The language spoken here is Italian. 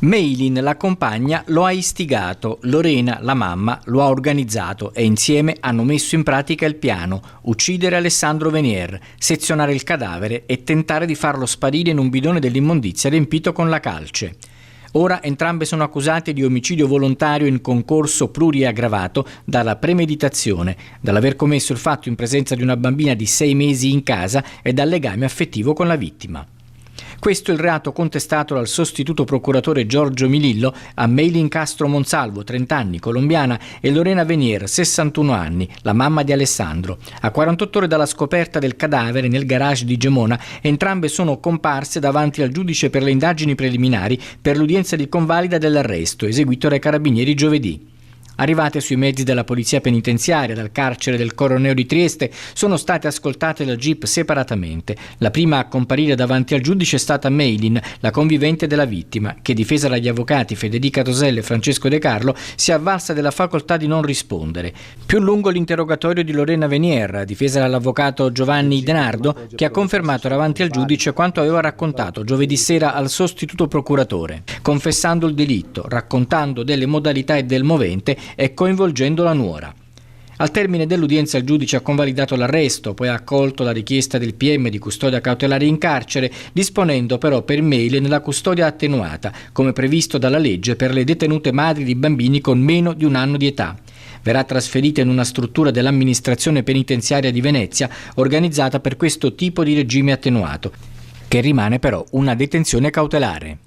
Meilin, la compagna, lo ha istigato, Lorena, la mamma, lo ha organizzato e insieme hanno messo in pratica il piano: uccidere Alessandro Venier, sezionare il cadavere e tentare di farlo sparire in un bidone dell'immondizia riempito con la calce. Ora entrambe sono accusate di omicidio volontario in concorso pluriaggravato dalla premeditazione, dall'aver commesso il fatto in presenza di una bambina di 6 mesi in casa e dal legame affettivo con la vittima. Questo è il reato contestato dal sostituto procuratore Giorgio Milillo a Meilin Castro Monsalvo, 30 anni, colombiana, e Lorena Venier, 61 anni, la mamma di Alessandro. A 48 ore dalla scoperta del cadavere nel garage di Gemona, entrambe sono comparse davanti al giudice per le indagini preliminari per l'udienza di convalida dell'arresto, eseguito dai carabinieri giovedì. Arrivate sui mezzi della polizia penitenziaria dal carcere del Coroneo di Trieste, sono state ascoltate dal GIP separatamente. La prima a comparire davanti al giudice è stata Meilin, la convivente della vittima, che, difesa dagli avvocati Federica Tosella e Francesco De Carlo, si è avvalsa della facoltà di non rispondere. Più lungo l'interrogatorio di Lorena Venier, difesa dall'avvocato Giovanni Denardo, che ha confermato davanti al giudice quanto aveva raccontato giovedì sera al sostituto procuratore, confessando il delitto, raccontando delle modalità e del movente e coinvolgendo la nuora. Al termine dell'udienza il giudice ha convalidato l'arresto, poi ha accolto la richiesta del PM di custodia cautelare in carcere, disponendo però per Meilin la custodia attenuata, come previsto dalla legge per le detenute madri di bambini con meno di 1 anno di età. Verrà trasferita in una struttura dell'amministrazione penitenziaria di Venezia, organizzata per questo tipo di regime attenuato, che rimane però una detenzione cautelare.